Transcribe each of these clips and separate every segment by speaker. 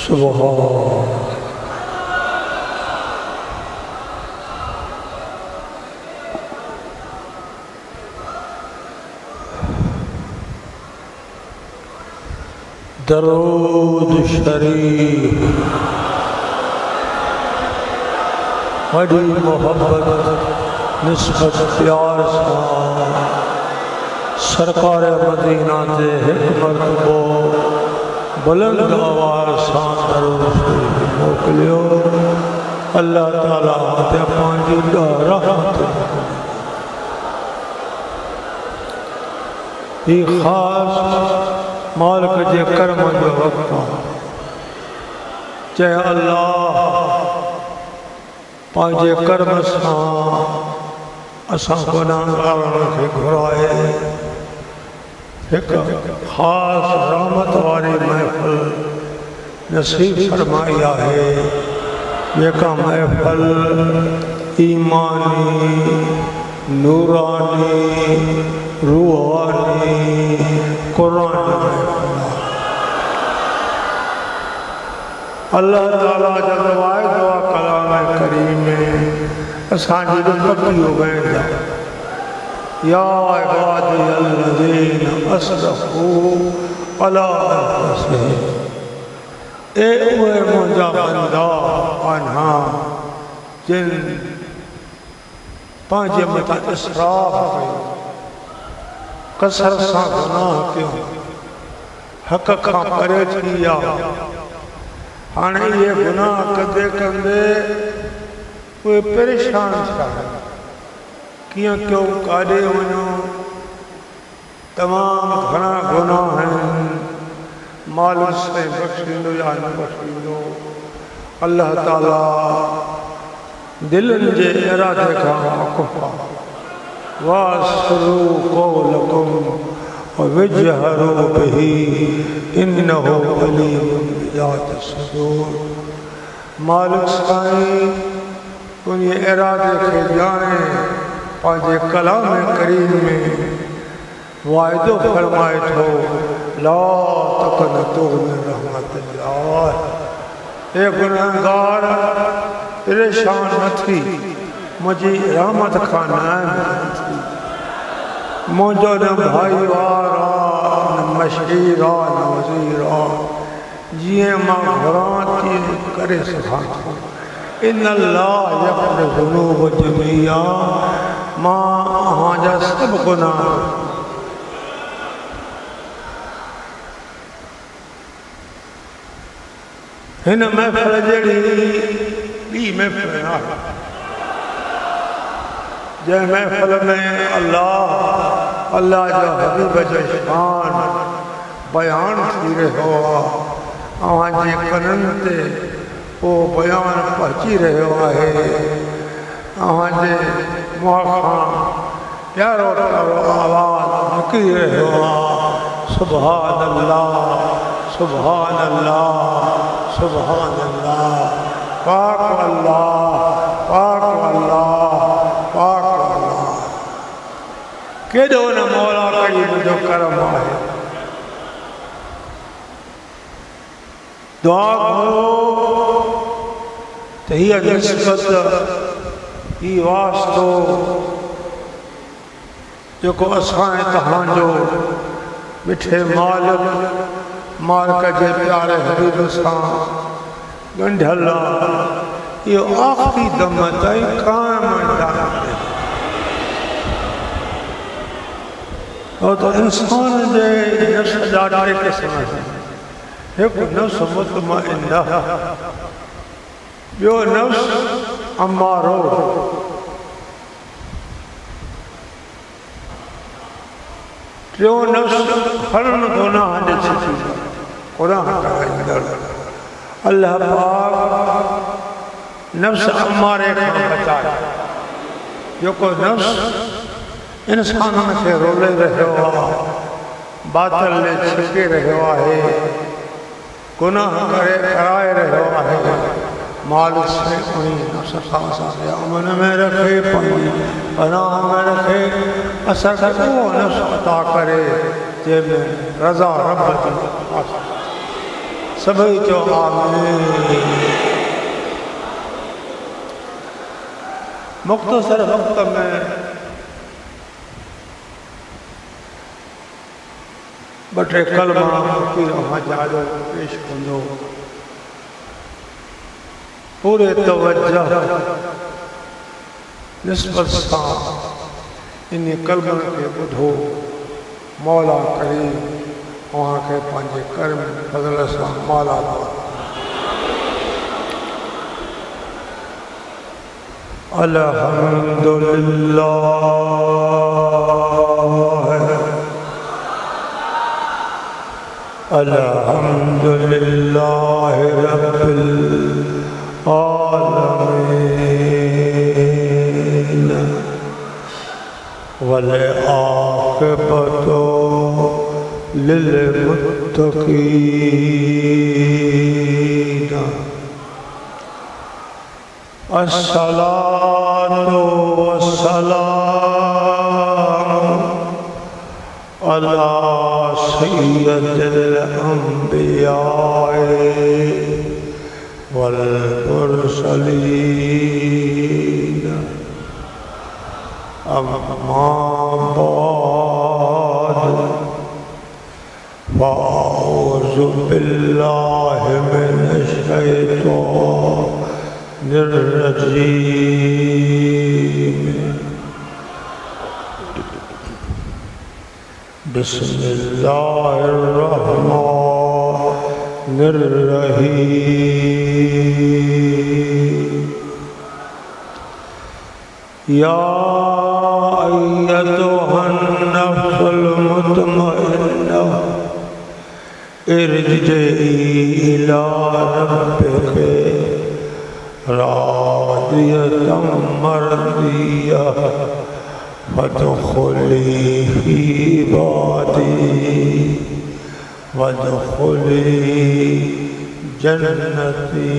Speaker 1: सुभान दरूद शरीफ बड़ी मोहब्बत निस्बत प्यार सरकार मदीना दे हिकमत को बुलंद आवाज़ सां दरूद शरीफ मोकलियो। अल्लाह ताला ते पांजी रहमत ही खास मालिक जे कर्म जो वक्त चाहे अल्लाह पांजे कर्म सां असां गुनाहगारन खे घुराए एक खास रहमत वारी महफिल नसीब फरमाई है। जेका महफिल ईमानी नूरानी रूहानी कुरान अल्लाह ताला जब वाए दुआ कलाम करीम में असांजी पकी हो गए या इबादी अल्लज़ीना अस्रफ़ू अला अनफ़ुसिहिम ए उहे मुंहिंजा बंदा आहिनि जिन पंहिंजे मथां इसराफ़ कयो कसर सां गुनाह कयो हक़ खां परे थी विया। हाणे इहे गुनाह कंदे कंदे उहे परेशान थिया कीअं कयूं काॾे वञूं तमामु घणा गुनाह आहिनि मालिक साईं बख़्शींदो या न बख़्शींदो। अल्लाह ताला दिलनि जे इरादे खां वाक़ुफ़ आहे। वासरू क़ौलकुम वजहरू बिही इन्नहु अलीमुन बिज़ाति सुदूर। मालिक साईं उन इरादे खे ॼाणे पंहिंजे कलाम करीम में वाइदो फरमाए थो ला तक़नतू मिन रहमतिल्लाह। हे गुनहगार परेशान न थी मुझी रहमत खां न मुझो न भाई वारा न मशीर न वज़ीर जिए मां घुरां थी करे सघां थो। इन अल्लाह यग़फ़िरु ज़ुनूब जमीआ मां अहांजा सभु गुनाह हिन महफ़िल जहिड़ी ॿी महफ़िल न आहे जंहिं महफ़िल में अल्लाह जा हबीब जो शान बयान थी रहियो आहे। अव्हांजे कननि ते उहो बयान पहुची रहियो आहे। अव्हांजे मुंहं खां प्यारो प्यारो आवाज़ निकिरी रहियो आहे सुभान अल्लाह सुभान अल्लाह सुभान अल्लाह पाक अल्लाह पाक अल्लाह पाक अल्लाह। केॾो न मौला करीम जो करम आहे। दुआ करो त हीअ निस्बत ही वास्तो जेको असां तव्हांजो मिठे मालिक जे प्यारे हबीब सां ॻंढियल आहे इहो आख़िरी दम ताईं क़ाइम रहे। तो इंसान जे नफ़्स जा टे क़िस्म आहिनि। हिकु नफ़्स मुतमइन्ना ॿियो नफ़्स अमारो टियों नफ़्स हरन गुनाह ॾिसी गुनाह कराईंदड़। अल्लाह पाक नफ़्स अमारे खां बचाए जेको नफ़्स इंसाननि खे रोले रहियो आहे बातिल ॾे छिके रहियो आहे गुनाह करे कराए रहियो आहे। मालिक से उन नफ़्स खां असांखे अमन में रखे पंहिंजी पनाह में रखे असांखे उहो नफ़्स अता करे जंहिंमें रज़ा रब जी सभी चो आमीन। मुख्तसर वक्त में बटे कलमा फकीर हजारो पेश कंदो। पूरे तवज्जो निस्बत सां इन कलम के बुधो। मौला करीम वहाँ के पंहिंजे कर्म फज़ल सां माला माल। अल्हम्दुलिल्लाह अल्हम्दुलिल्लाह रब्बिल आलमीन वल आक़िबतु लिल मुत्तक़ीन। अस्सलातु वस्सलाम अला सय्यदिल अंबिया वल मुरसलीन। अम्मा बाद फ़अऊज़ु बिल्लाहि मिनश शैतानिर रजीम। बिस्मिल्लाहिर रहमानिर रहीम। या अय्युहन नफ्सुल मुतमइन्ना इरजिई इला रब्बिकी रादियतम मर्दियह वदखुली फी इबादी वदखुली जन्नती।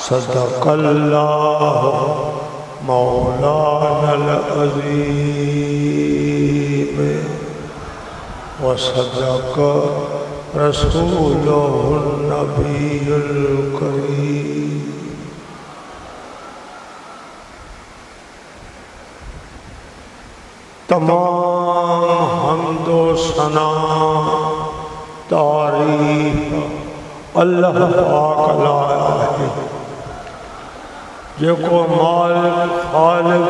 Speaker 1: सदक़ल्लाह मौलानल अज़ीम व सदक़ रसूलुहुन नबियुल करीम। तमाम हम्दो सना तारीफ अल्लाह पाक लाया है। जेको मालिक खालिक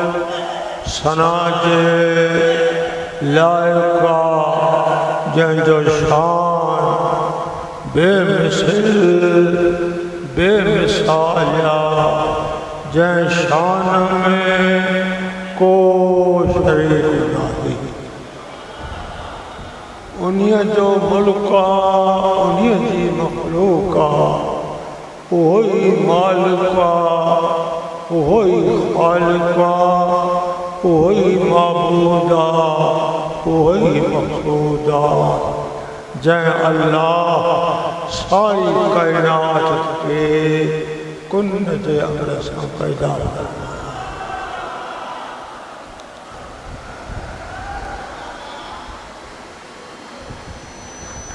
Speaker 1: सना जे लायका जंहिंजो शान बेमिसल बेमिसालिया जंहिं शान में को शरीक नाही। उन्हीअ जो मुल्क आहे, उन्हीअ जी मखलूक आहे, उहो ई मालिक आहे, उहो ई ख़ालिक आहे, उहो ई माबूद आहे, उहो ई मक़सूद आहे। जंहिं अल्लाह सारी काइनात खे कुन जे अमर सां पैदा कयो।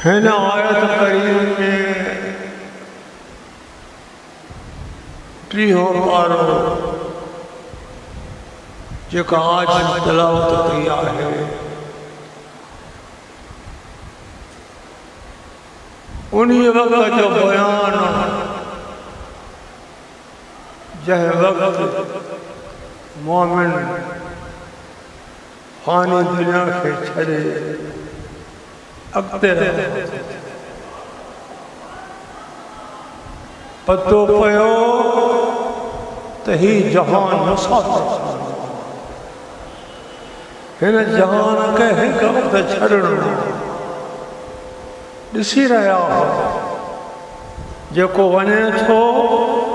Speaker 1: हिन आयत करीम में टीहों पारो जेका आज तलावत कई आहे उन्हीं वक्त जो बयान जंहिं वक्त मोमिन फानी दुनिया के छड़े अॻिते पतो पियो त ही जहान मुसाफ़िर हिन जहान खे हिकु वक़्तु छॾणो ॾिसी रहिया हो। जेको वञे थो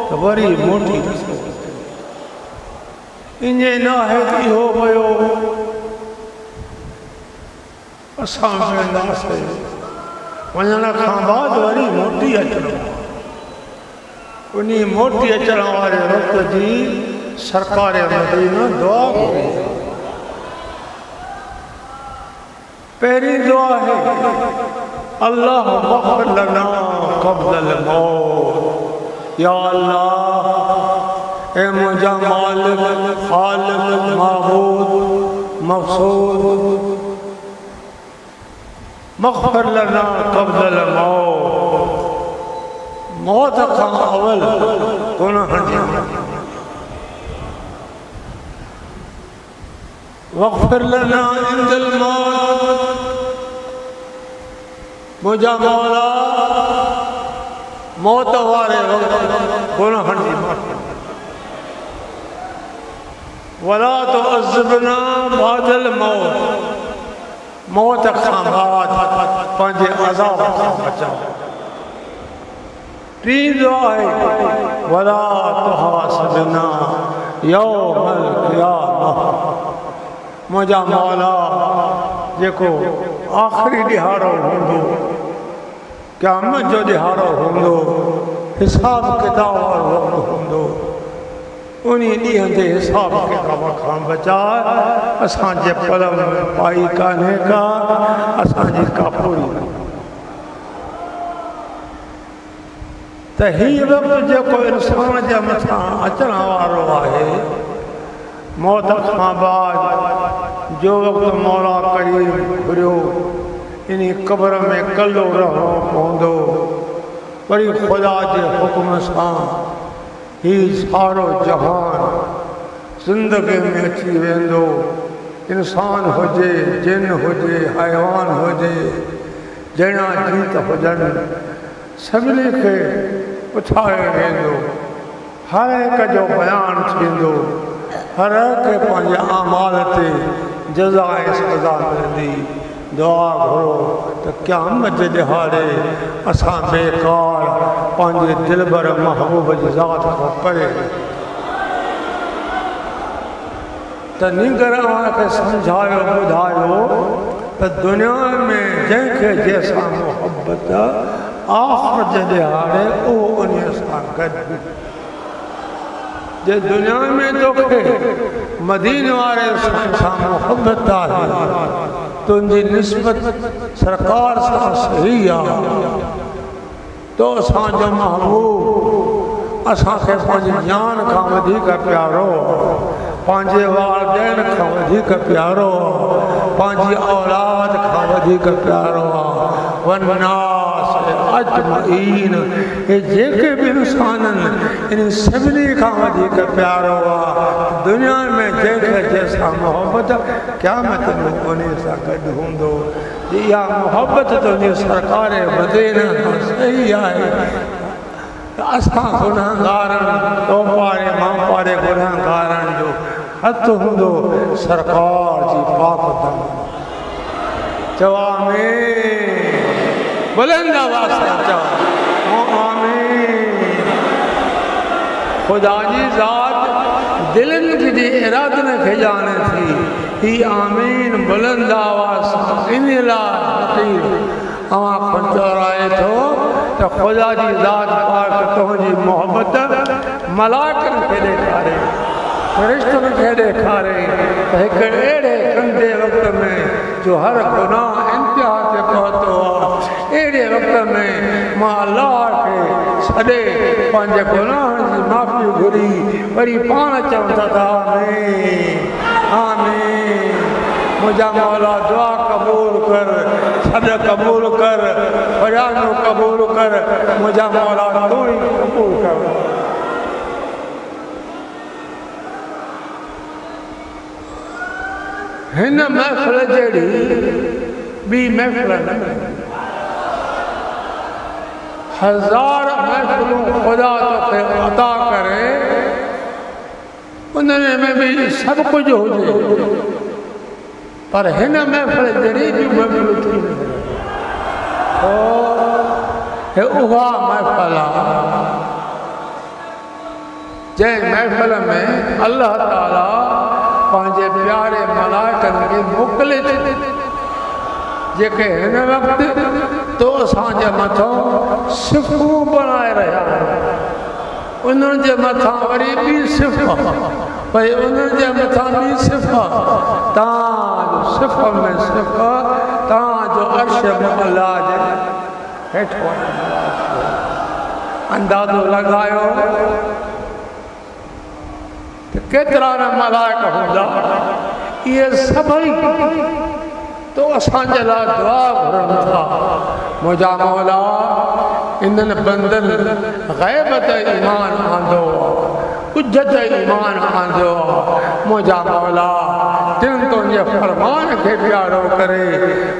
Speaker 1: त वरी मोटी नथो ईअं न आहे त इहो वियो असां वेंदासीं वञण खां बाद वरी मोटी अचणो। उन मोटी अचण वारे वक़्त जी सरकार मदीना दुआ कई। पहली दुआ है अल्लाह मग़फ़िर लना क़ब्ल मौत। या अल्लाह, ए मुझा मालिक, खालिक, माबूद, मक़सूद, मग़फ़िर लना क़ब्ल मौत। मौत का अवल गुनाह जी, वग़फ़िर लना इंदल मौत। मुझा मौला मौत वारे वक़्त गुनाह जी माफ़ी, वला तो अज़बना बादल मौत। मौत खां बाद पंहिंजे अज़ाब खां बचाओ। टी दुआ है वला तुहासिबना यौमल क़ियामह। मुझा मौला जेको आख़िरी ॾिहाड़ो हूंदो, क़यामत जो ॾिहाड़ो हूंदो, हिसाब किताब वारो वक़्तु हूंदो, उन ॾींहं ते हिसाब किताब खां बचाए। असांजे पल में पाई कान्हे का, असांजी का पूरी त हीउ वक़्तु जेको इंसान जे मथां अचण वारो आहे, मौत खां बाद जो वक़्तु मौला करीम घुरियो, इन क़ब्र में कल्लो रहणो पवंदो। वरी ख़ुदा जे हुक्म सां हीउ सारो जहान ज़िंदगी में अची वेंदो। इंसान हुजे, जिन हुजे, हैवान हुजे, जहिड़ा जीत हुजनि, सभिनी खे उथारे वेंदो। हर हिक जो बयानु थींदो, हर हिक पंहिंजे आमाल ते जज़ा ऐं सज़ा मिलंदी। दुआ घुरो त क़यामत जे ॾिहाड़े असां बेकार पंहिंजे दिलबर महबूब जी ज़ात खां परे। त नींगर खे सम्झायो, ॿुधायो त दुनिया में जंहिंखे जंहिंसां मुहबत आख़िर जे ॾिहाड़े उहो उन सां गॾु। जे दुनिया में तोखे मदीने वारे सां मुहबत आहे, तुंहिंजी निस्बत सरकार सां सही आहे, तो असांजो महबूब असांखे पंहिंजी जान खां वधीक प्यारो, पंहिंजे वालिदैन खां वधीक प्यारो, पंहिंजी औलाद खां वधीक प्यारो आहे। वन्नास अजमईन, हे जेके बि इंसान आहिनि इन सभिनी खां वधीक प्यारो आहे। दुनिया में जंहिंखे जंहिंसां मुहबत क़यामत में उन सां गॾु हूंदो। इहा मुहबत तुंहिंजी सरकार मदीने खां सही आहे। असां गुनहगारनि, तो पारे मां पारे गुनहगारनि जो हथ हूंदो सरकार जी पाक दम। चओ आमीन, बुलंद आवाज़ सां चओ आमीन। ख़ुदा जी ज़ात दिलनि जी इरादनि खे ॼाणे थी। ही आमीन बुलंद आवाज़ सां इन लाइ अवां चौराए थो त ख़ुदा जी ज़ात पाक तुंहिंजी मोहबत मलाइकनि खे ॾेखारे, फ़रिश्तनि खे ॾेखारे त हिकु अहिड़े गंदे वक़्त में जो हर गुनाह इंतिहा ते पहुतो आहे, अहिड़े वक़्त में मां अलाह खे छॾे पंहिंजे गुनाहनि जी माफ़ी घुरी वरी पाण चवंदा था आमीन आमीन। मुझा मौला दुआ कबूल कर, सद कबूल कर, बयानो कबूल कर। मुझा मौला तू ही कबूल कर। हिन महफ़िल जहिड़ी ॿी महफ़िल न, हज़ार महफ़िलूं ख़ुदा तोखे अता करे, उन्हनि में भी सभु कुझु हुजे, पर हिन महफ़िल जहिड़ी ॿी महफ़िल थी हे उहा महफ़िल आहे जंहिं महफ़िल में अल्लाह ताला पंहिंजे प्यारे मलाइकनि खे मोकिले थी, जेके हिन वक़्तु तो असांजे मथां सिफ़ूं बणाए रहिया आहिनि। उन्हनि जे मथां वरी ॿी सिफ़, भई उन्हनि जे मथां ॿी सिफ़, तव्हां सिफ़ में सिफ़ जो अर्श मुअल्ला जे हेठो अंदाज़ो लगायो तो केतिरा न मलाइक हूंदा ये सभई तो असांजे लाइ दुआ घुरनि था मुंहिंजा मौला इन्हनि बंदनि ग़ैब ते ईमान आंदो कुझ ते ईमान आंदो मुंहिंजा मौला जिन तुंहिंजे फरमान खे प्यारो करे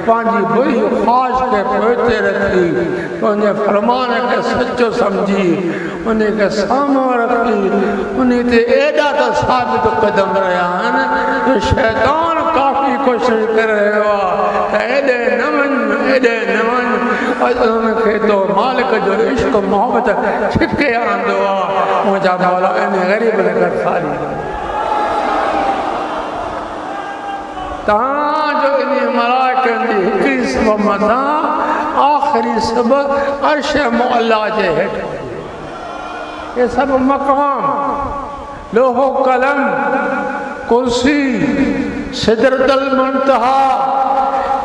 Speaker 1: पंहिंजी बुरी ख़्वाहिश खे पोइते रखी तुंहिंजे फरमान खे सचो सम्झी उन खे साम्हूं रखी उन ते एॾा त साबित क़दम रहिया आहिनि जो शैतान काफ़ी कोशिशि करे रहियो आहे त एॾे न वञ उनखे तो मालिक जो इश्क मोहब्बत छिके आंदो आहे मुंहिंजा मौला इन ग़रीब खे गॾसाली तव्हांजो इन मलाइकनि जी हिकिड़ी सबब मथां आख़िरी सबब अर्श मुअल्ला जे हेठि ये सभु मक़ाम लोहो कलम कुर्सी सिदरतुल मुंतहा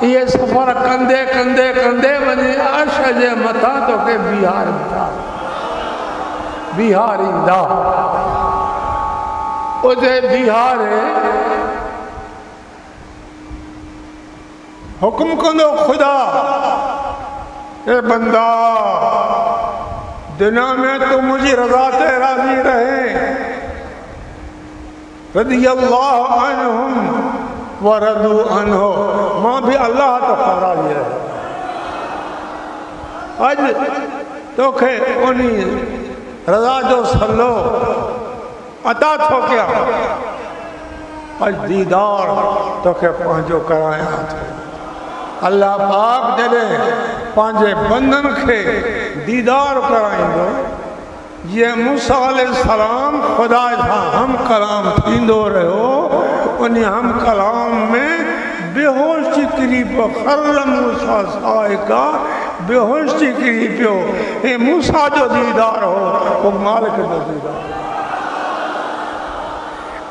Speaker 1: ये सफ़र कंदे कंदे कंदे वञी अर्श जे मथां तोखे बीहारींदा उते बीहारे हुकुम कंदो खुदा ए बंदा दुनिया में तू मुझी रज़ा ते राज़ी रहे रज़ियल्लाहु अन्हुम व रज़ू अन्हु मां भी अल्लाह तो राज़ी रहे अज तोखे उनी रज़ा जो सलो अता थो कया अज दीदार तोखे पंहिंजो कराया थो अल्लाह पाक जॾहिं पंहिंजे बंदनि खे दीदार कराईंदो जीअं मूसा अलैहिस्सलाम ख़ुदा सां हम कलाम थींदो रहियो उन हम कलाम में बेहोश किरी पियो खर्र मूसा साइका बेहोश किरी पियो हे मूसा जो दीदार हो वो मालिक जो दीदार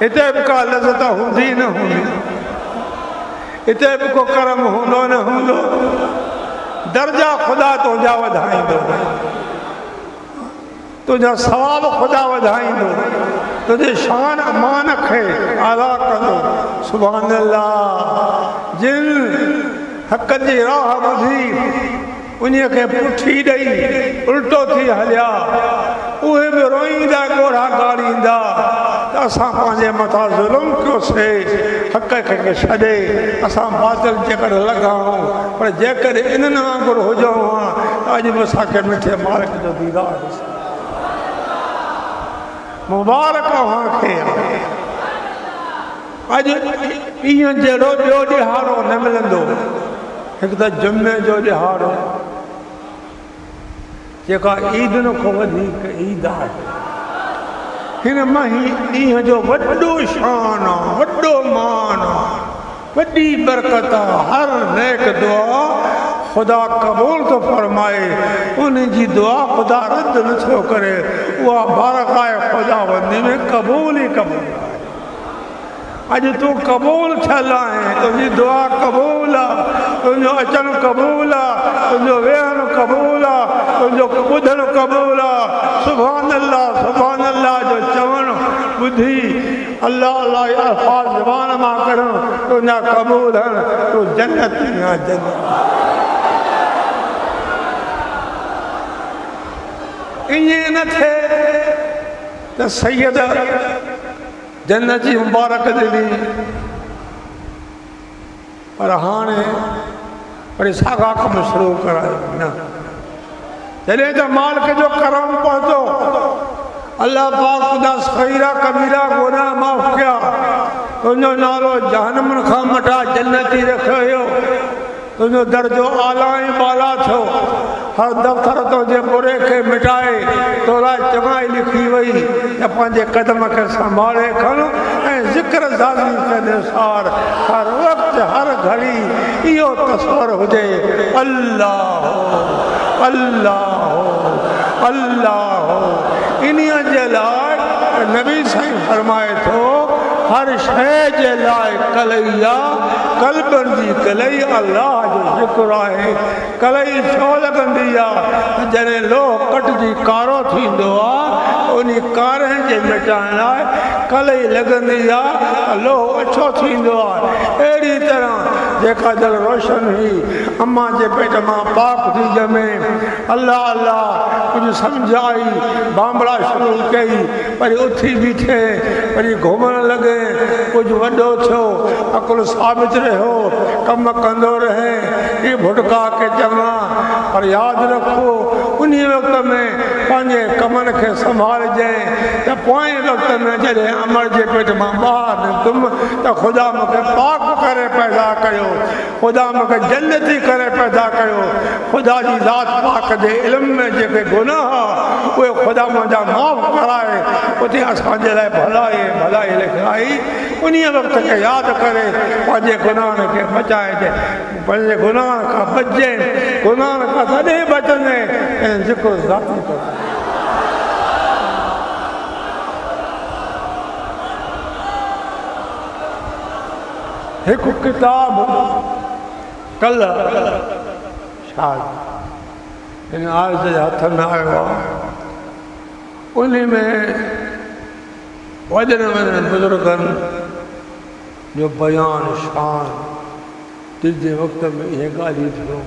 Speaker 1: हिते बि का लज़त हूंदी न हूंदी हिते बि को करम हूंदो न हूंदो दर्जा ख़ुदा तुंहिंजा वधाईंदो तुंहिंजा सवाब ख़ुदा वधाईंदो तुंहिंजे शान मान खे आला कंदो सुभान अल्लाह जिन हक़ जी राह ॿुधी उन खे पुठी ॾेई उल्टो थी हलिया उहे बि रोईंदा ॻोढ़ा ॻाड़ींदा त असां पंहिंजे मथां ज़ुल्म कयोसीं हक़ खे छॾे असां बातिल जेकर लॻाऊं पर जेकर इन्हनि वांगुरु हुजूं हा त अॼु बि असांखे मिठे मालिक जो दीदार मुबारक अव्हांखे अॼु ईअं जहिड़ो ॿियो ॾिहाड़ो न मिलंदो हिकु त जुमे जो ॾिहाड़ो जेका ईदनि खां वधीक ईद आहे हिन ॾींहं जो वॾो शान आहे वॾो मान आहे वॾी बरकत आहे हर नेक दुआ ख़ुदा क़बूल थो फरमाए उन जी दुआ ख़ुदा रद्द नथो करे उहा बारकाए ख़ुदा बंदी में क़बूल ई क़बूल आहे अॼु तूं क़बूल थियल आहे तुंहिंजी दुआ क़बूल आहे तुंहिंजो अचणु क़बूल आहे तुंहिंजो वेहणु क़बूल आहे तुंहिंजो ॿुधणु क़बूल आहे सुभान अल्लाह जो चवणु ॿुधी अल्लाह अल्लाह जा अल्फाज़ ज़बान मां करणु तुंहिंजा क़बूल आहिनि तूं जन्नत या जन्नत ईअं न थिए त सैयद जन्नत जी मुबारक ॾिनी पर हाणे वरी साॻा कम शुरू करायो न जॾहिं त मालिक जो करम पहुतो अल्लाह पाक ख़ुदा सग़ीरा कबीरा गुनाह माफ़ कया तुंहिंजो नालो जहन्नम खां मटा जन्नती रखियो तुंहिंजो दर्जो आला ऐं बाला थियो हर दफ़्तर तुंहिंजे बुरे खे मिटाए तो लाइ चङाई लिखी वई त पंहिंजे क़दम खे संभाले खण ऐं ज़िक्र ज़ाती कंदे सार हर वक़्तु हर घड़ी इहो तस्वर हुजे अल्लाह अल्लाह अल्लाह इन्हीअ जे लाइ नबी साईं फरमाए थो हर शइ जे लाइ कलैया कल्बनि जी कलई अल्लाह जो ज़िक्र आहे। कलई छो लॻंदी आहे? जॾहिं लोह कटिजी कारो थींदो आहे उन कारे जे मिटाइण लाइ कलई लॻंदी आहे, लोह अछो थींदो आहे। अहिड़ी तरह जेका दिलि रोशन हुई अम्मा जे पेट मां पाक थी ॼमे, अल्लाह अल्लाह कुझु सम्झ आई, बांबड़ा शुरू कई, वरी उथी बीठे, वरी घुमण लॻे, कुझु वॾो थियो, अकुलु साबित रहियो, कमु कंदो रहे, ही भुटका के चङा। पर यादि रखो उन वक़्त में पंहिंजे कमनि खे संभालजे त पोइ वक़्त में जॾहिं अमर जे पेट मां ॿाहिरि निकितुमि त ख़ुदा मूंखे पाक करे पैदा कयो, ख़ुदा मूंखे जन्नती करे पैदा कयो। ख़ुदा जी ज़ात पाक जे इल्म में जेके गुनाह उहे ख़ुदा मुंहिंजा माफ़ कराए, उते असांजे लाइ भलाई भलाई लिखाई। उन वक़्त खे यादि करे पंहिंजे गुनाहनि खे बचाइजे, पंहिंजे गुनाहनि खां बचिजे। गुनाहनि खां तॾहिं बचंदे ऐं ज़िक्र ज़ाती कर। हिकु किताब कल्ह शायदि इन आर्ज़ जे हथ में आयो आहे, उन में वॾनि वॾनि बुज़ुर्गनि जो बयान शान दिलि जे वक़्त में इहे ॻाल्हियूं थियो,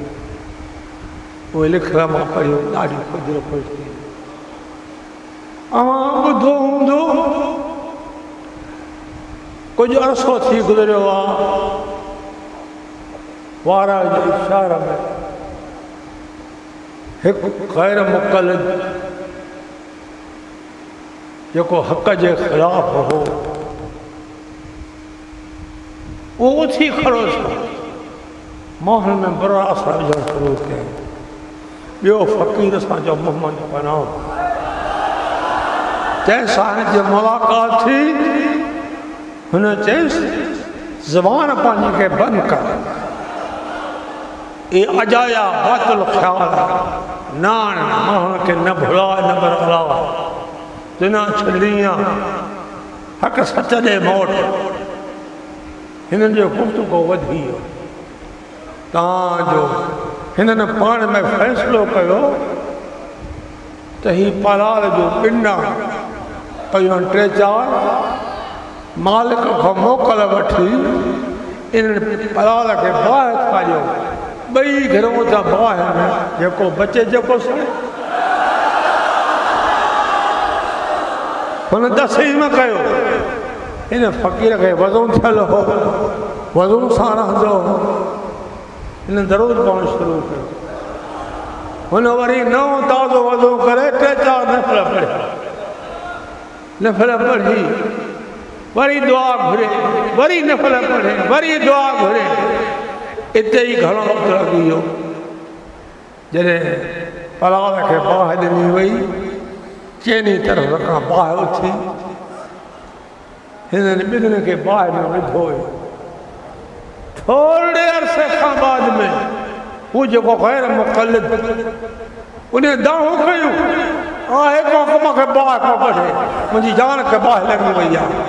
Speaker 1: उहे लिखियल मां पढ़ियो, ॾाढी ख़ुदि ख़ुशि थी। ॿुधो हूंदो कुझु अरसो थी गुज़रियो आहे, वारा जे शहर में हिकु ग़ैर मुक़लिद जेको हक़ जे ख़िलाफ़ हो उहो उथी खड़ो थियो, माहौल में बुरा असर विझणु शुरू कयो। ॿियो फ़क़ीर सां जो मोहम्मद पनाह, जंहिंसां हिन जी मुलाक़ात थी, हुन चयसि ज़बान पंहिंजी खे बंदि कर, इहे अजाया बातिल ख़्याल न आण, माण्हुनि खे न भुला न बरगला, दुनिया छॾणी आहे, हक़ सच ॾे मोट। हिननि जो गुफ़्तगू वधी वियो, तव्हांजो हिननि पाण में फ़ैसिलो कयो त ही पलाल जो पिंडा कयूं 3-4 मालिक खां मोकल वठी इन्हनि पलाल खे बाहि खारियो, ॿई घिरूं था बाहि में जेको बचे जेको सड़े। हुन तस्लीम कयो, हिन फ़क़ीर खे वज़ू थियल हो, वज़ू सां रहंदो हो, हिन दरूद पढ़णु शुरू कयो। हुन वरी नओं ताज़ो वज़ू करे 3-4 नफ़ल पढ़िया, नफ़ल पढ़ी, वरी दुआ घुरे, वरी नफ़ल पढ़े, वरी दुआ घुरे। इते ई घणो वक़्तु लॻी वियो। जॾहिं पलाल खे बाहि ॾिनी वई, चइनी तरफ़ खां बाहि उथी, हिननि ॿिन्हिनि खे बाहि में विधो हुयो। थोरे अरसे खां बाद में हू जेको ग़ैर मुक़लिद उन दाऊं कयूं, आहे को मूंखे बाहि को कढे, मुंहिंजी जान खे बाहि लॻी वई आहे,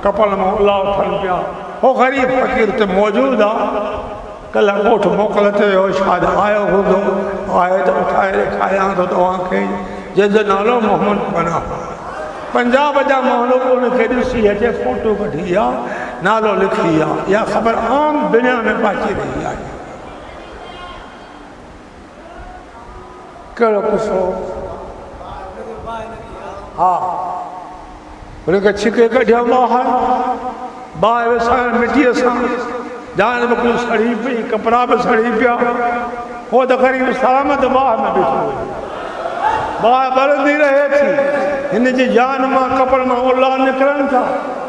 Speaker 1: कपल मां उलाव थियनि पिया। हो ग़रीब फ़क़ीर त मौजूदु आहे, कल्ह ॻोठु मोकल ते वियो, शायदि आयो हूंदो, आहे त उठाए ॾेखारियां थो तव्हांखे, जंहिंजो नालो मोहम्मद पनाह। पंजाब जा माण्हू उनखे ॾिसी अचे फोटो कढी आहे, नालो लिखी आहे, इहा ख़बर आम दुनिया में पहुची रही आहे। कहिड़ो किसो? हा, हुनखे छिके कढियो ॿाहिरि, बाहि विसाइण मिटीअ सां, जान बि कुझु सड़ी पई, कपिड़ा बि सड़ी पिया, हो त ग़रीब सलामत बाहि में बीठो हुयो। बाहि ॿरंदी रहे थी, हिन जी जान मां कपड़ मां उला निकिरनि था,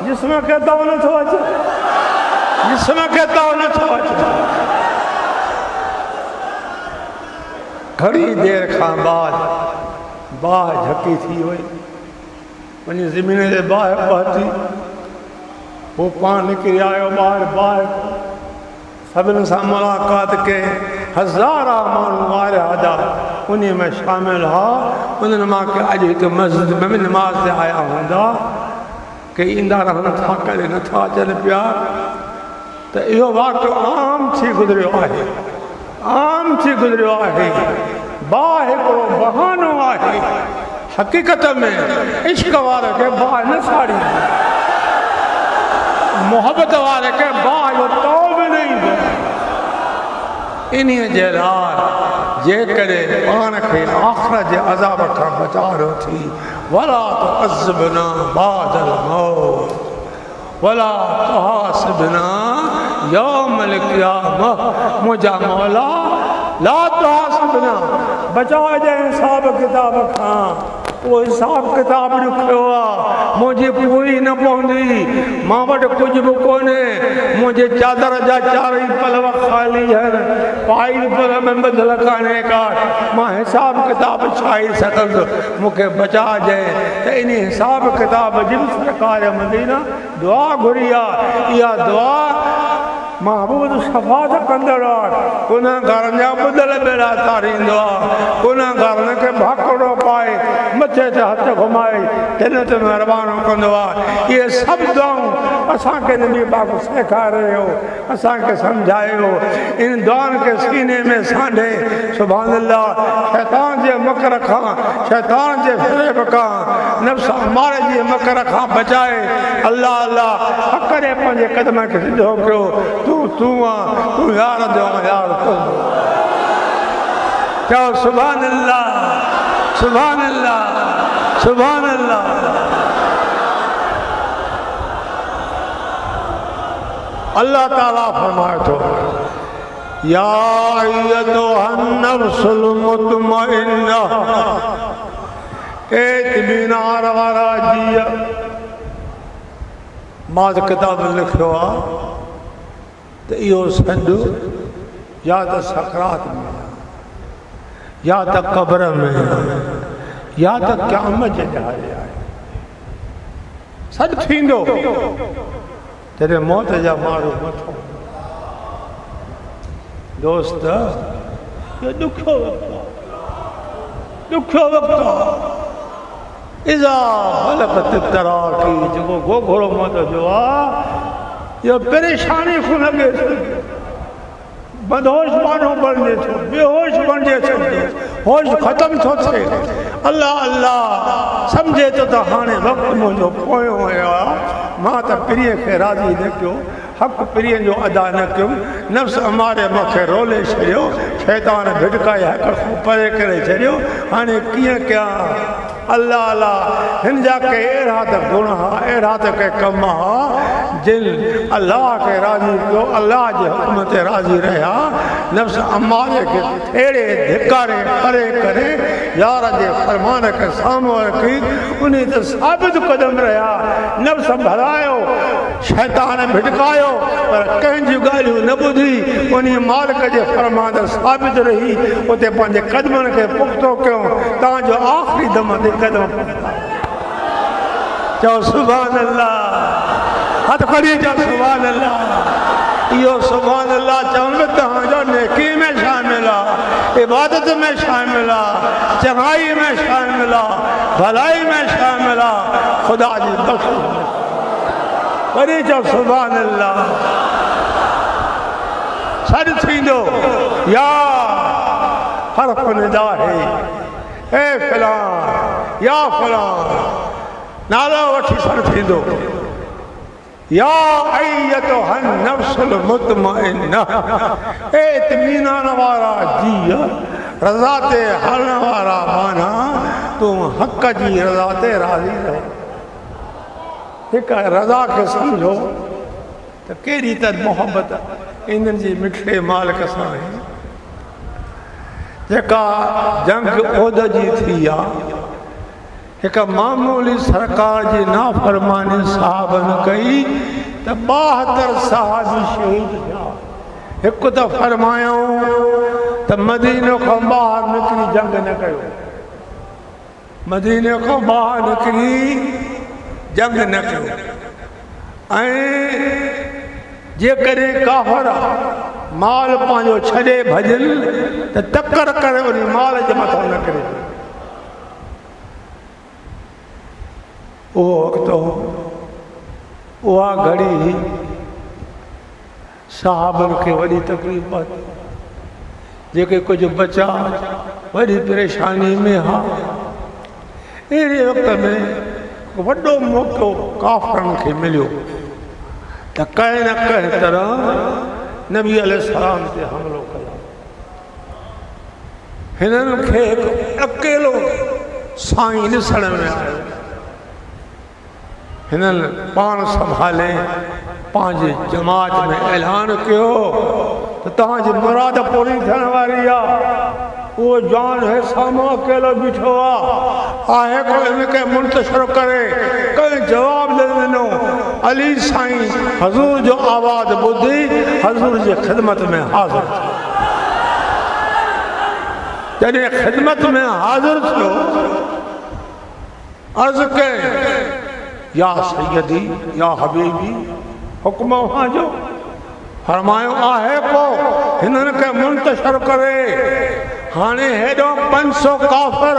Speaker 1: जिस्म खे ताव नथो अचे, जिस्म खे ताव नथो अचे। घणी देर खां बाद बाहि झकी थी वई, वञी ज़मीन जे बाहि पहुती, वो पाण निकिरी आयो ॿाहिरि। बाहि सभिनी सां मुलाक़ात कई, हज़ारा माण्हू आया हुआ, उन में शामिल हुआ। उन्हनि मां के अॼु हिकु मस्जिद में बि नमाज़ ते आया हूंदा। के ईंदा रहनि था करे नथा अचनि पिया त इहो वाक़ियो आम थी गुज़रियो आहे, आम थी गुज़रियो आहे। भाउ हिकिड़ो बहानो आहे, हक़ीक़त में इश्क वारे खे भाउ न साड़ी, मोहब्बत वारे खे भाउ जो तो बि न ईंदो। इन्हीअ जे लाइ जेकॾहिं पाण खे आख़िरत जे अज़ाब खां बचायो थी, वला तुअज़्ज़िबना बादल मौत वला तुहासिबना यौमल क़ियामह। मुंहिंजा मौला ला तुहासिबना, बचाए जे हिसाब किताब खां। वो हिसाब किताब ॾुखियो आहे, मुंहिंजी पूरी न पवंदी, मां वटि कुझु बि कोन्हे, मुंहिंजे चादर जा चारई पलव ख़ाली आहिनि, पाई पर में ॿधल कान्हे का, मां हिसाब किताब छाई सघंदुसि, मूंखे बचाइजे। त इन हिसाब किताब जी बि सरकार मदीना दुआ घुरी आहे। इहा दुआ महबूब शफ़ाअत कंदड़ आहे, गुनहगारनि जा ॿुधल ॿेड़ा तारींदो आहे, गुनहगारनि खे भाकड़ो पाए मथे ते हथ घुमाए हिन ते महिरबानी कंदो आहे। इहे सभु दुआऊं असांखे नबी पाक सेखारियो, असांखे सम्झायो। इन दुआनि खे सीने में सांढे सुभान अल्लाह, शैतान जे मकर खां, शैतान जे फ़रेब खां, नफ़्स अमारे जे मकर खां बचाए। अल्लाह अल्लाह हक़ जे पंहिंजे क़दम खे सिधो कयो। तू यार जो यार चओ सुभान अल्लाह, सुभान अल्लाह, सुभान अल्लाह। अल्लाह ताला फरमाए थो, या अय्युहन नफ्सुल मुतमइन्ना, इत्मीनान वारा जीअ। मां किताब लिखियो आहे त इहो सॾु या त सकरात में, या त क़ब्र में, या त क़यामत जे ॾाहे आहे। सॾु थींदो जॾहिं मौत जा माण्हू मथो। दोस्त, इहो ॾुखियो वक़्तु आहे, ॾुखियो वक़्तु आहे। इज़ा फ़लक़त तराकी, जेको गोघोड़ो मौत जो आहे, इहो परेशानी खां लॻे थो, बदहोश माण्हू बणिजे थो, बेहोश बणिजे थो, होश ख़तमु थो थिए। अल्लाह अल्लाह सम्झे थो त हाणे वक़्तु मुंहिंजो पोयों वियो आहे, मां त प्रिय खे राज़ी न कयो, हक़ प्रिय जो अदा न कयो, नफ़्स अमारे मूंखे रोले छॾियो, शैतान भिटकाए हक़ खां परे करे छॾियो, हाणे कीअं कयां। अल्लाह अल्लाह हिन जा के अहिड़ा त गुण हा, अहिड़ा त के कम हा जिन अल्लाह खे राज़ी कयो, अल्लाह जे हुक्म ते राज़ी रहिया, नफ़्स अमारे खे थेड़े धिकारे परे करे यार जे फरमान खे साम्हूं रखी उन ते साबित क़दम रहिया। नफ़्स भरायो, शैतान भिटकायो, पर कंहिंजी ॻाल्हियूं न ॿुधी, उन मालिक जे फरमान ते साबित रही, उते पंहिंजे क़दमनि खे पुख़्तो कयो, तव्हांजो आख़िरी दम ते कदम चओ सुभान अल्लाह, हथ खड़ी चओ सुभान अल्लाह। इहो सुभान अल्लाह चवण में तव्हांजो नेकी में शामिल आहे, इबादत में शामिल आहे, चङाई में शामिल आहे, भलाई में शामिल आहे, ख़ुदा जी बख़्शिश में। वरी चओ सुभान अल्लाह। सॾु थींदो या हर्फ़ निदा है, ए फलां या फलां, नालो वठी सॾु थींदो। या अय्युहन नफ्सुल मुतमइन्ना, इत्मीनान वारा जीअ, रज़ा ते हलण वारा माना तूं हक़ जी रज़ा ते राज़ी रहो। हिकु रज़ा खे सम्झो त कहिड़ी त मोहबत इन्हनि जी मिठड़े मालिक सां आहे, जेका जंग ओद जी थी आहे। हिकु मामूली सरकार जी नाफ़रमानी साहबनि कई त 72 साहबी शहीद थिया। हिकु त फरमायूं त मदीने खां ॿाहिरि निकिरी जंग न कयो, मदीने खां ॿाहिरि निकिरी जंग न कयो। ऐं जेकॾहिं काफ़र माल पंहिंजो छॾे भॼनि त टकर करे उन माल जे मथां न करे। उहो वक़्तु हो वह घड़ी साहबन के वही तकलीफ़ जेके कुछ बचा वही परेशानी में हा। अहिड़े वक़्त में वॾो मौक़ो काफ़रनि खे मिलियो त कंहिं न कंहिं तरह नबी अलैहिस्सलाम ते हमलो कयो। हिननि खे हिकु अकेलो साईं ॾिसण में आयो। हिननि पाण संभाले पंहिंजे जमात में ऐलान कयो त तव्हांजी मुराद पूरी थियण वारी आहे। वो जान है साम्हूं अकेलो बीठो आहे को इनके मुंतशिर करे। कई जवाब दे ॾिनो। अली साईं हज़ूर जो आवाज़ ॿुधी हज़ूर जी ख़िदमत में हाज़िर थियो। जॾहिं ख़िदमत में हाज़िर थियो अर्ज़ कई या सैयदी या हबीबी हुक्म वहाँ जो फरमायो आहे को हिननि खे मुंतशिर करे। हाणे हेॾो 500 काफ़िर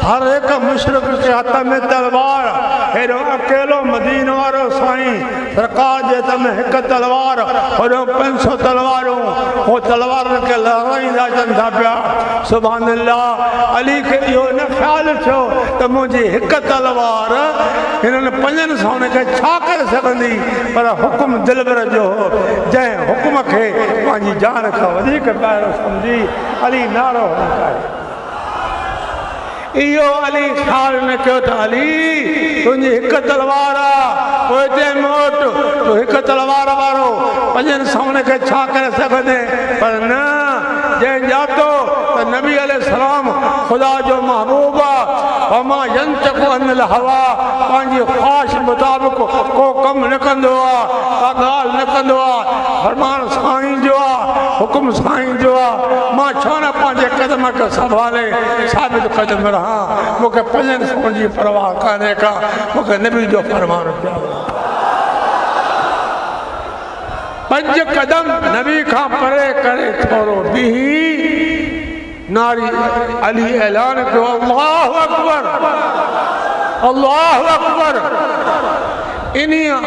Speaker 1: हर हिकु मुशरिक के हथ में तलवार। हेॾो अकेलो मदीने वारो साईं सरकार जे हथ में हिकु तलवार होॾो 500 तलवारूं। हो तलवार के लहराईंदा अचनि था पिया। सुभान अल्लाह। अली खे इहो न ख़्यालु थियो त मुंहिंजी हिकु तलवार हिननि 500 खे छा करे सघंदी। पर हुकुम दिलबर जो हो जंहिं हुकुम खे पंहिंजी जान खां वधीक प्यारो सम्झी अली नारो इहो अली ख़्याल न कयो त अली तुंहिंजी हिकु तलवार आहे पोइ हिते मोट तूं हिकु तलवार वारो 500 खे छा करे सघंदे। पर न जंहिं ॼातो त नबी अलैहिस्सलाम ख़ुदा जो महबूब आहे। वमा यंतिक़ु अनिल हवा पंहिंजी ख़्वाहिश मुताबिक़ को कमु न कंदो आहे का ॻाल्हि न कंदो आहे। फरमान साईं जो आहे हुकुम साईं जो आहे। मां छो न पंहिंजे क़दम खे संभाले साबित क़दम रहां। मूंखे 500 जी परवाह कान्हे का। मूंखे नबी जो फरमान पियो। 5 कदम नबी खां परे करे थोरो बीही नारी अली ऐलान कयो अल्लाहु अकबर अल्लाहु अकबर। इन्हीअ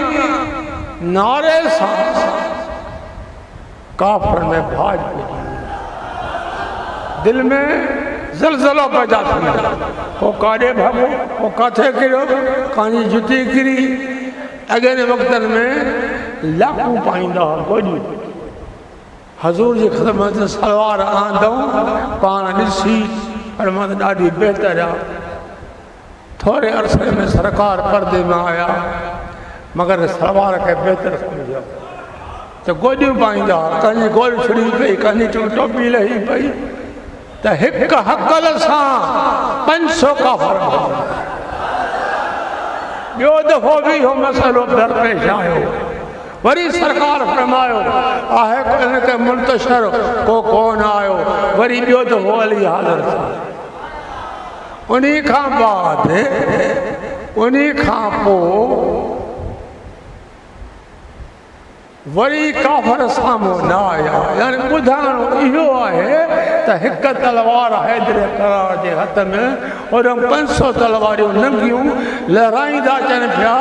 Speaker 1: नारे सां काफ़िर में भाज पइजी दिल में ज़लज़लो पैदा थी वियो। को काॾे भाॻो को काथे किरियो कांजी जुती किरी। अॻिए वक़्तनि में लाकू पाईंदा हुआ गोॾियूं। हज़ूर जी ख़िदमत सलवार आंदऊं पाण ॾिसी पर मां त ॾाढी बहितर आहे। थोरे अरसे में सरकार पर्दे में आया मगर सलवार खे बहितर सम्झो त गोॾियूं पाईंदा। कंहिंजी गोल छुड़ी पई कंहिंजी टोपी लही पई त हिकु हक़ल सां 500 काफ़िर। ॿियो दफ़ो बि इहो मसइलो दरपेश आयो। वरी सरकार फरमायो आहे को इनखे मुंतशिर को कोन आयो। वरी ॿियो दफ़ो अली हाज़िर थियो। उन्ही खां बाद उन्ही खां पोइ वरी काफ़िर साम्हूं न आया। यानी ॿुधाइणो इहो आहे त हिकु तलवार हैदर करार जे हथ में और 500 तलवारियूं नंगियूं लहराईंदा अचनि पिया।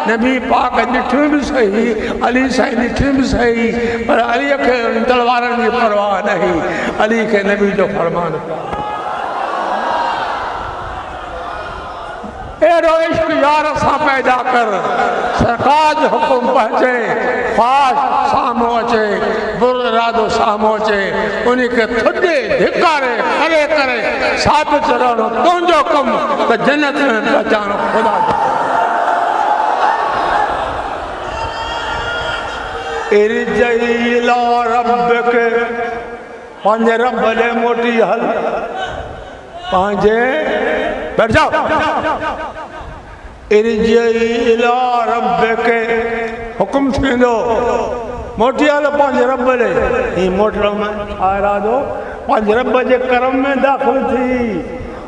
Speaker 1: नबी पाक ॾिठियूं बि सही अली साईं ॾिठियूं बि सही पर अलीअ खे तलवारनि जी परवाह न हुई। अली खे नबी जो फरमान पिया। अहिड़ो इश्क यार सां पैदा कर सरकार जो हुकुम पहुचे ख़्वाहिश साम्हूं अचे बुरो इरादो साम्हूं अचे उन खे थुॾे धिकारे करे करे साबित रहणो तुंहिंजो कमु त जन्नत में पहुचाइणो ख़ुदा जो। इरजई इला रब्बिक पंहिंजे रब ॾे मोटी हल। पंहिंजे बैठ जाओ। इरजई इला रब्बिक हुकुम थींदो मोटी हल पंहिंजे रब ॾे। ही मोटण में छा इरादो पंहिंजे रब जे करम में दाख़िल थी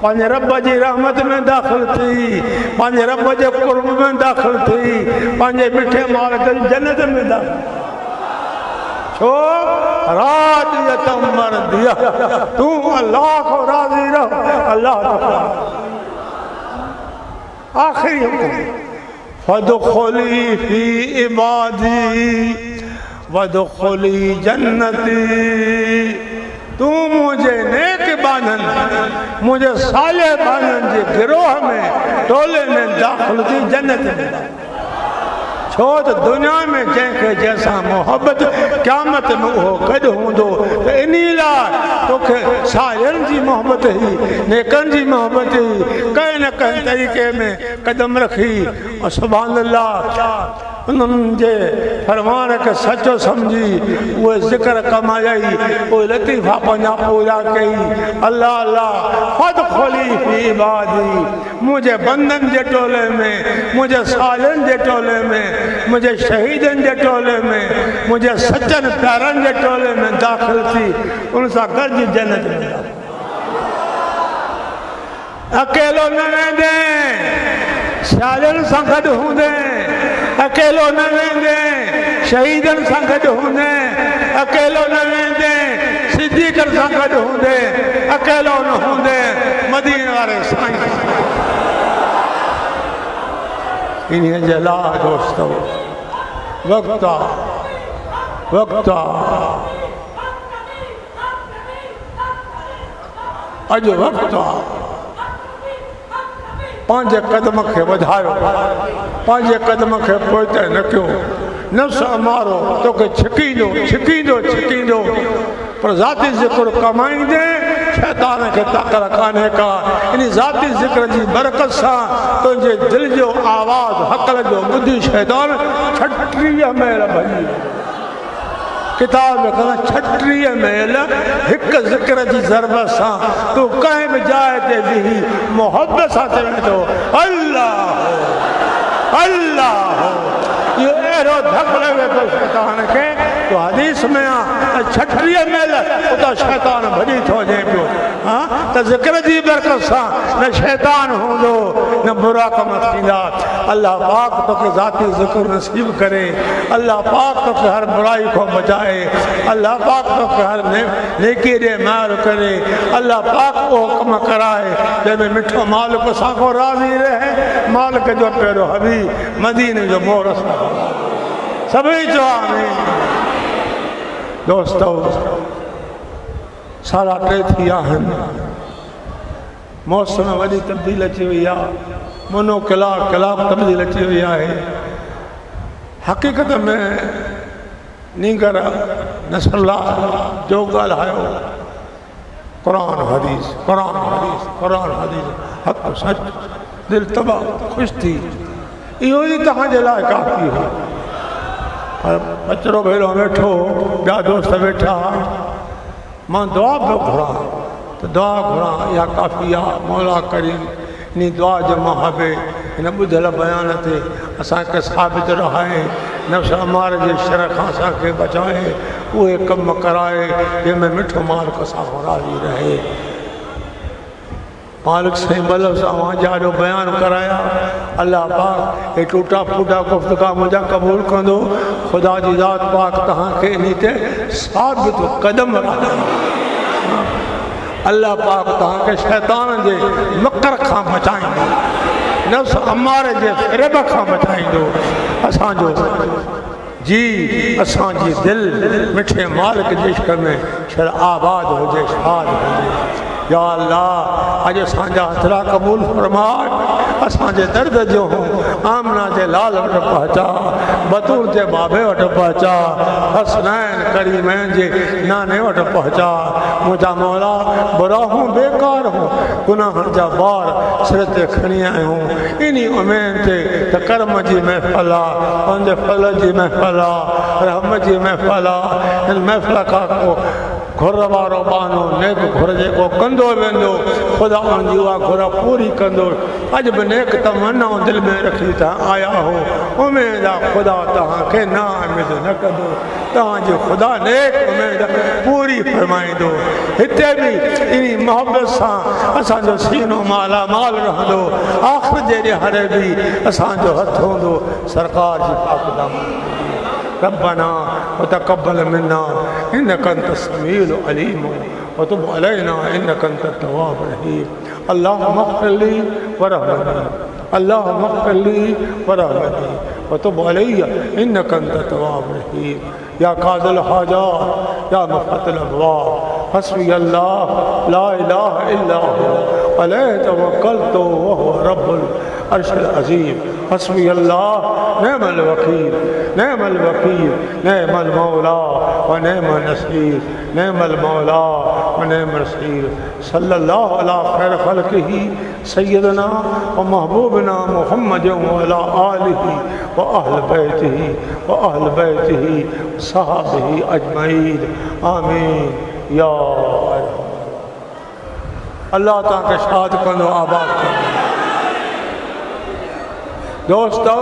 Speaker 1: पंहिंजे रब जी रहमत में दाख़िल थी पंहिंजे रब जे कुर्ब में दाख़िल थी पंहिंजे मिठे मालिक जी जन्नत में दाख़िल। छो राज़ियत मर्दिया तू अल्लाह को राज़ी रहो अल्लाह तो आखिरी हुकुम वदखुली फी इबादी वदखुली जन्नती। तू मुझे नेक बानन मुझे साले बानन जे गिरोह में टोले में दाखिल थी जन्नत में। छो तो दुनिया में जैसे जैसा मोहब्बत क़यामत में वो कद होंदो तो इन्ही लाइ तोखे सायरन जी मोहब्बत ही नेकन जी मोहब्बत ही कहीं न कहीं तरीक़े में कदम रखी। और सुभान अल्लाह उन्हनि जे फरमान खे सचो समझी उहे ज़िक्र कमाई उहे लतीफ़ा पंहिंजा पूरा कई। अल्लाह अल्लाह ख़ुद खोली फी इबादी मुझे बंदन जे टोले में मुझे सालन जे टोले में मुझे शहीदन जे टोले में मुझे सच्चन प्यारन जे टोले में दाखिल थी उन सां गॾु जन्नत में। अकेलो न वेंदे सालन सां गॾु हूंदे अकेलो न वेंदे शहीदन सां गॾु हूंदे अकेलो न वेंदे सिद्दीक़न सां गॾु हूंदे अकेलो न हूंदे मदीने वारे साईं। इन्हीअ जे लाइ दोस्तो वक़्तु आहे अॼु वक़्तु आहे पंहिंजे कदम खे वधायो पंहिंजे कदम खे पोइते न कयो। नफ़्स अमारो तोखे छिकींदो छिकींदो छिकींदो पर ज़ाती ज़िक्र कमाईंदे शैतान खे ताक़त कान्हे का। इन ज़ाती ज़िक्र जी बरकत सां तुंहिंजे दिलि जो आवाज़ हक़ल जो ॿुधी शैतान 36 मैल भॼी। किताब में कहना 36 मैल हिक ज़िक्र जी ज़रबत सां तू कंहिं बि जाइ ते बीही मोहब्बत सां चवे थो अल्लाह अल्लाह। इहो अहिड़ो धक लॻे थो शैतान खे तो हदीस में आहे 36 मैल उतां शैतान भॼी थो वञे पियो। हाँ त ज़िक्र जी बरकत सां न शैतान हूंदो न बुरा कम थींदा। अल्लाह पाक तोखे ज़ाती ज़िक्र नसीब करे। अल्लाह पाक तोखे हर बुराई को बचाए। अल्लाह पाक तोखे हर नेकी ॾे मार करे। अल्लाह पाक उहो कम कराए जंहिंमें मिठो मालिक सां को राज़ी रहे। मालिक जो पहिरियों हबीब मदीने जो मोर सभई चओ आमीन। दोस्तो 3:30 थी विया आहिनि। मौसम वॾी तब्दील अची वई आहे। मुनो कलाक तब्दील अची वई आहे। हक़ीक़त में नीगर नसला जो ॻाल्हायो क़ुरान हदीस क़ुरान हदीस क़ुरान हदीस हक़ सच दिल तबाह ख़ुशि थी। इहो ई तव्हांजे लाइ काफ़ी हो। पर बचड़ो भेड़ो वेठो ॿिया दोस्त वेठा मां दुआ पियो घुरां त दुआ घुरां इहा काफ़ी आहे। मौला करीम इन दुआ जे मुहाबे हिन ॿुधल बयान ते असांखे साबित रहाए नफ़्स अमार जे शर खां असांखे बचाए उहे कम कराए जंहिंमें मिठो मालिक सां राज़ी रहे। मालिक साईं बल्लभ सां जाॾो बयान कराया। अल्लाह पाक ये टूटा फूटा गुफ़्तगा मुंहिंजा क़बूल कंदो। ख़ुदा जी ज़ात पाक तव्हांखे इन ते साबित कदम रखंदो। अल्लाह पाक तव्हांखे शैतान जे मकर खां बचाईंदो नफ़्स अमारे जे फ़रेब खां बचाईंदो। असांजो जी असांजी दिलि मिठे मालिक जे इश्क़ में शर आबाद हुजे शाद हुजे। या अल्लाह अॼु असांजा हथरा क़बूल फरमाए। असांजे दर्द जो आमना जे लाल वटि पहुचा बतूर जे बाबे वटि पहुचा हसनैन करीमैन जे नाने वटि पहुचा। मुंहिंजा मौला बुराहूं बेकार हूं गुनाहनि जा बार सिर ते खणी आहियूं। इन उमेद ते त कर्म जी महफ़िल आहे उन फल जी महफ़िल आहे रहमत जी महफ़िल आहे। हिन महफ़िल खां को घुर वारो बानो नेक घुर जेको कंदो वेंदो ख़ुदा उनजी उहा घुर पूरी कंदो। अॼु बि नेक तमन्नाऊं दिलि में रखी त आया हो उमेद आहे ख़ुदा तव्हांखे ना उमेद न कंदो। तव्हांजी ख़ुदा नेक उमेद पूरी फरमाईंदो। हिते बि इन मोहबत सां असांजो सीनो माला माल रहंदो। आख़िर जे ॾियारे बि असांजो हथु हूंदो सरकार जी पाक दामन। रब्बना वतक़ब्बल मिन्ना इन्नका अंतस समीउल अलीम वतुब अलैना इन्नका अंतत तव्वाबुर रहीम। अल्लाहुम्मा इग़फिर ली वरहमनी। अल्लाह मग़फ़िरली वरहमनी वतुब अलैया इन्नका अंतत तव्वाबुर रहीम। या क़ाज़िल हाजात या मुफ़्तिल अबवाब हस्बी अल्लाह ला इलाहा इल्ला हु अलैहि तवक्कलतु व हुवा रब्बुल अर्शिल अज़ीम। हस्बी अल्लाह नेमल वकील नेमल मौला व नेमन नसीर नेमल मौला व नेमन नसीर। सल्लल्लाहु अला खैर खल्क़िही सय्यदना व महबूबना मुहम्मद व अला आलिही व अहल बैतिही सहाबिही अजमईन आमीन या अल्लाह तव्हांखे शाद कंदो आबाद कंदो। दोस्तों,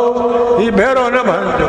Speaker 1: ही भेरो न भंजो,